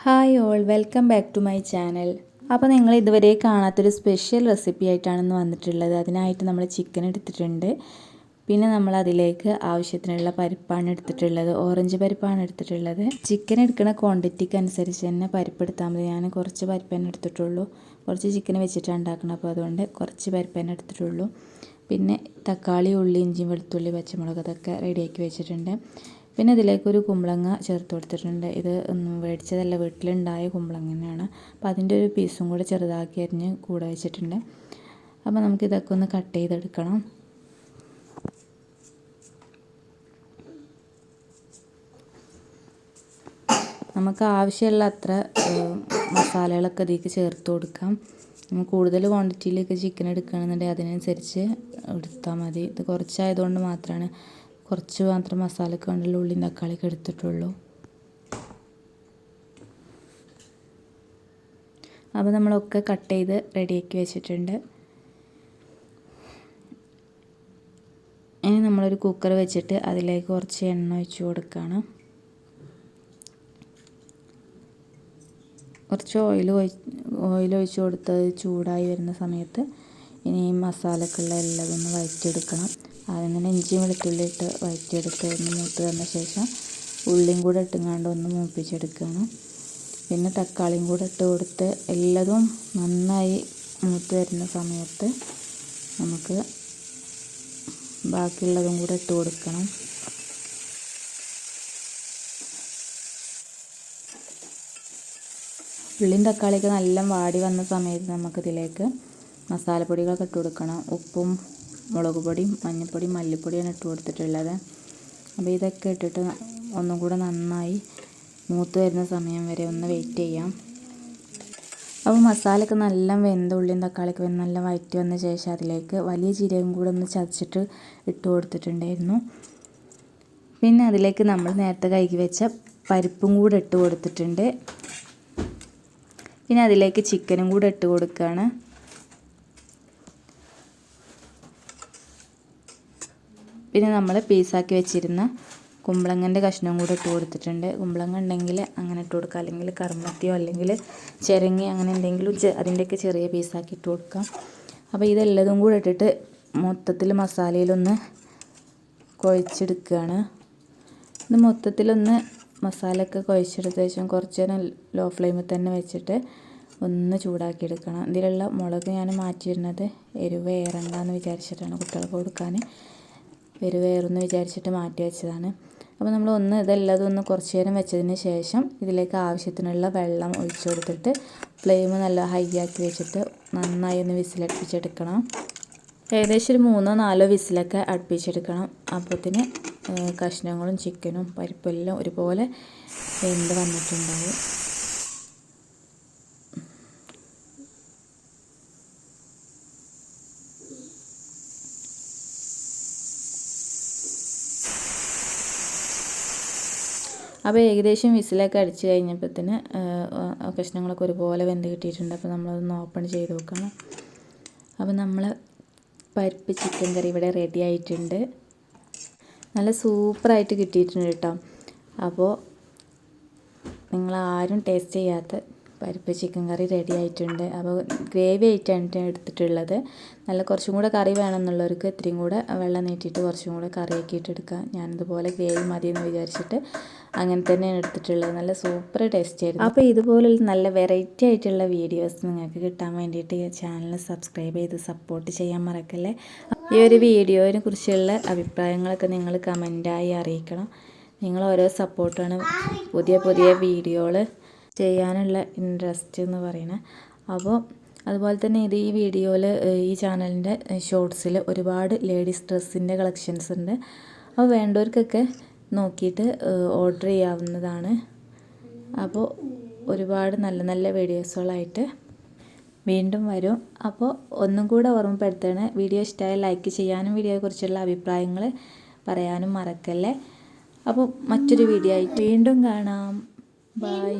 Hi all, welcome back to my channel. അപ്പോൾ നിങ്ങൾ ഇതുവരെ കാണാത്തൊരു സ്പെഷ്യൽ റെസിപ്പി ആയിട്ടാണ് ഇന്ന് വന്നിട്ടുള്ളത്. അതിനായിട്ട് നമ്മൾ ചിക്കൻ എടുത്തിട്ടുണ്ട്. പിന്നെ നമ്മൾ അതിലേക്ക് ആവശ്യത്തിനുള്ള പരിപ്പാണ് എടുത്തിട്ടുള്ളത്. ഓറഞ്ച് പരിപ്പാണ് എടുത്തിട്ടുള്ളത്. ചിക്കൻ എടുക്കുന്ന ക്വാണ്ടിറ്റിക്ക് അനുസരിച്ച് തന്നെ പരിപ്പ് എടുത്താൽ മതി. ഞാൻ കുറച്ച് പരിപ്പ് തന്നെ എടുത്തിട്ടുള്ളൂ. കുറച്ച് ചിക്കൻ വെച്ചിട്ടാണ് ഉണ്ടാക്കണം, അപ്പോൾ അതുകൊണ്ട് കുറച്ച് പരിപ്പ് തന്നെ എടുത്തിട്ടുള്ളൂ. പിന്നെ തക്കാളി, ഉള്ളി, ഇഞ്ചി, വെളുത്തുള്ളി, പച്ചമുളക് അതൊക്കെ റെഡിയാക്കി വെച്ചിട്ടുണ്ട്. പിന്നെ ഇതിലേക്കൊരു കുമ്പളങ്ങ ചേർത്ത് കൊടുത്തിട്ടുണ്ട്. ഇത് മേടിച്ചതല്ല, വീട്ടിലുണ്ടായ കുമ്പളങ്ങ തന്നെയാണ്. അപ്പോൾ അതിൻ്റെ ഒരു പീസും കൂടെ ചെറുതാക്കി അരിഞ്ഞ് കൂടെ വെച്ചിട്ടുണ്ട്. അപ്പോൾ നമുക്കിതൊക്കെ ഒന്ന് കട്ട് ചെയ്തെടുക്കണം. നമുക്ക് ആവശ്യമുള്ള അത്ര മസാലകളൊക്കെ ഇതിലേക്ക് ചേർത്ത് കൊടുക്കാം. കൂടുതൽ ക്വാണ്ടിറ്റിയിലേക്ക് ചിക്കൻ എടുക്കുകയാണെന്നുണ്ടെങ്കിൽ അതിനനുസരിച്ച് എടുത്താൽ മതി. ഇത് കുറച്ചായതുകൊണ്ട് മാത്രമാണ് കുറച്ച് മാത്രം മസാലയ്ക്ക് വേണ്ടിയുള്ള ഉള്ളിയും തക്കാളിയൊക്കെ എടുത്തിട്ടുള്ളൂ. അപ്പോൾ നമ്മളൊക്കെ കട്ട് ചെയ്ത് റെഡിയാക്കി വെച്ചിട്ടുണ്ട്. ഇനി നമ്മളൊരു കുക്കർ വെച്ചിട്ട് അതിലേക്ക് കുറച്ച് എണ്ണ ഒഴിച്ച് കൊടുക്കുകയാണ്. കുറച്ച് ഓയിൽ ഒഴിച്ച് കൊടുത്ത് ചൂടായി വരുന്ന സമയത്ത് ഇനി മസാലക്കുള്ള എല്ലാം ഒന്ന് വഴറ്റിയെടുക്കണം. ആദ്യം തന്നെ ഇഞ്ചിയും വെളുത്തുള്ളി ഇട്ട് വഴറ്റിയെടുത്ത് ഒന്ന് മൂത്ത് വന്ന ശേഷം ഉള്ളിയും കൂടെ ഇട്ടുങ്ങാണ്ട് ഒന്ന് മൂപ്പിച്ചെടുക്കണം. പിന്നെ തക്കാളിയും കൂടെ ഇട്ട് കൊടുത്ത് എല്ലാതും നന്നായി മൂത്ത് വരുന്ന സമയത്ത് നമുക്ക് ബാക്കിയുള്ളതും കൂടെ ഇട്ട് കൊടുക്കണം. ഉള്ളിയും തക്കാളിയൊക്കെ നല്ല വാടി വന്ന സമയത്ത് നമുക്കിതിലേക്ക് മസാലപ്പൊടികളൊക്കെ ഇട്ട് കൊടുക്കണം. ഉപ്പും മുളക് പൊടിയും മഞ്ഞൾപ്പൊടിയും മല്ലിപ്പൊടിയാണ് ഇട്ട് കൊടുത്തിട്ടുള്ളത്. അപ്പോൾ ഇതൊക്കെ ഇട്ടിട്ട് ഒന്നും കൂടെ നന്നായി മൂത്ത് വരുന്ന സമയം വരെ ഒന്ന് വെയിറ്റ് ചെയ്യാം. അപ്പോൾ മസാലയൊക്കെ നല്ല വെന്ത ഉള്ളിയും തക്കാളിയൊക്കെ നല്ല വഴറ്റി വന്ന ശേഷം അതിലേക്ക് വലിയ ജീരകം കൂടെ ഒന്ന് ചതച്ചിട്ട് ഇട്ട് കൊടുത്തിട്ടുണ്ടായിരുന്നു. പിന്നെ അതിലേക്ക് നമ്മൾ നേരത്തെ കഴുകി വെച്ച പരിപ്പും കൂടെ ഇട്ട് കൊടുത്തിട്ടുണ്ട്. പിന്നെ അതിലേക്ക് ചിക്കനും കൂടെ ഇട്ട് കൊടുക്കുകയാണ്. പിന്നെ നമ്മൾ പീസാക്കി വെച്ചിരുന്ന കുമ്പളങ്ങൻ്റെ കഷ്ണവും കൂടെ ഇട്ട് കൊടുത്തിട്ടുണ്ട്. കുമ്പളങ്ങ ഉണ്ടെങ്കിൽ അങ്ങനെ ഇട്ട് കൊടുക്കുക, അല്ലെങ്കിൽ കറുമത്തിയോ അല്ലെങ്കിൽ ചിരങ്ങി അങ്ങനെ എന്തെങ്കിലും അതിൻ്റെയൊക്കെ ചെറിയ പീസാക്കി ഇട്ട് കൊടുക്കാം. അപ്പോൾ ഇതെല്ലതും കൂടെ ഇട്ടിട്ട് മൊത്തത്തിൽ മസാലയിലൊന്ന് കുഴച്ചെടുക്കുകയാണ്. ഇത് മൊത്തത്തിലൊന്ന് മസാലയൊക്കെ കുഴച്ചെടുത്ത ശേഷം കുറച്ച് നേരം ലോ ഫ്ലെയിമിൽ തന്നെ വെച്ചിട്ട് ഒന്ന് ചൂടാക്കിയെടുക്കണം. ഇതിലുള്ള മുളക് ഞാൻ മാറ്റിയിരുന്നത് എരിവ് ഏറണ്ടെന്ന് വിചാരിച്ചിട്ടാണ്, കുട്ടികൾക്ക് കൊടുക്കാൻ എരിവ് ഏറുമെന്ന് വിചാരിച്ചിട്ട് മാറ്റി വെച്ചതാണ്. അപ്പോൾ നമ്മൾ ഇതെല്ലാം ഒന്ന് കുറച്ച് നേരം വെച്ചതിന് ശേഷം ഇതിലേക്ക് ആവശ്യത്തിനുള്ള വെള്ളം ഒഴിച്ചു കൊടുത്തിട്ട് ഫ്ലെയിം നല്ല ഹൈ ആക്കി വെച്ചിട്ട് നന്നായി ഒന്ന് വിസിലടുപ്പിച്ചെടുക്കണം. ഏകദേശം ഒരു 3-4 വിസിലൊക്കെ അടുപ്പിച്ചെടുക്കണം. അപ്പോഴത്തേന് കഷ്ണങ്ങളും ചിക്കനും പരിപ്പെല്ലാം ഒരുപോലെ വെന്ത് വന്നിട്ടുണ്ടാവും. അപ്പോൾ ഏകദേശം വിസിലൊക്കെ അടിച്ച് കഴിഞ്ഞപ്പോഴത്തേന് കഷ്ണങ്ങളൊക്കെ ഒരുപോലെ വെന്ത് കിട്ടിയിട്ടുണ്ട്. അപ്പോൾ നമ്മളതൊന്ന് ഓപ്പൺ ചെയ്ത് നോക്കണം. അപ്പോൾ നമ്മൾ പരിപ്പ് ചിക്കൻ കറി ഇവിടെ റെഡി ആയിട്ടുണ്ട്. നല്ല സൂപ്പറായിട്ട് കിട്ടിയിട്ടുണ്ട് കേട്ടോ. അപ്പോൾ നിങ്ങളാരും ടേസ്റ്റ് ചെയ്യാത്ത പരിപ്പ് ചിക്കൻ കറി റെഡി ആയിട്ടുണ്ട്. അപ്പോൾ ഗ്രേവി ആയിട്ടാണ് എടുത്തിട്ടുള്ളത്. നല്ല കുറച്ചും കൂടെ കറി വേണമെന്നുള്ളവർക്ക് ഇത്രയും കൂടെ വെള്ളം നീട്ടിയിട്ട് കുറച്ചും കൂടെ കറിയാക്കിയിട്ട് എടുക്കാം. ഞാനിതുപോലെ ഗ്രേവി മതി എന്ന് വിചാരിച്ചിട്ട് അങ്ങനെ തന്നെയാണ് എടുത്തിട്ടുള്ളത്. നല്ല സൂപ്പർ ടേസ്റ്റ് ആയിരുന്നു. അപ്പോൾ ഇതുപോലുള്ള നല്ല വെറൈറ്റി ആയിട്ടുള്ള വീഡിയോസ് നിങ്ങൾക്ക് കിട്ടാൻ വേണ്ടിയിട്ട് ചാനൽ സബ്സ്ക്രൈബ് ചെയ്ത് സപ്പോർട്ട് ചെയ്യാൻ മറക്കല്ലേ. ഈ ഒരു വീഡിയോയെ കുറിച്ചുള്ള അഭിപ്രായങ്ങളൊക്കെ നിങ്ങൾ കമൻറ്റായി അറിയിക്കണം. നിങ്ങൾ ഓരോ സപ്പോർട്ടാണ് പുതിയ വീഡിയോകൾ ചെയ്യാനുള്ള ഇൻട്രസ്റ്റ് എന്ന് പറയുന്നത്. അപ്പോൾ അതുപോലെ തന്നെ ഈ വീഡിയോയിൽ ഈ ചാനലിൻ്റെ ഷോർട്സിൽ ഒരുപാട് ലേഡീസ് ഡ്രസ്സിൻ്റെ കളക്ഷൻസ് ഉണ്ട്. അപ്പോൾ വേണ്ടവർക്കൊക്കെ നോക്കിയിട്ട് ഓർഡർ ചെയ്യാവുന്നതാണ്. അപ്പോൾ ഒരുപാട് നല്ല നല്ല വീഡിയോസുകളായിട്ട് വീണ്ടും വരും. അപ്പോൾ ഒന്നും കൂടെ ഓർമ്മപ്പെടുത്തണേ, വീഡിയോ ഇഷ്ടമായി ലൈക്ക് ചെയ്യാനും വീഡിയോയെക്കുറിച്ചുള്ള അഭിപ്രായങ്ങൾ പറയാനും മറക്കല്ലേ. അപ്പോൾ മറ്റൊരു വീഡിയോ ആയിട്ട് വീണ്ടും കാണാം. ബൈ.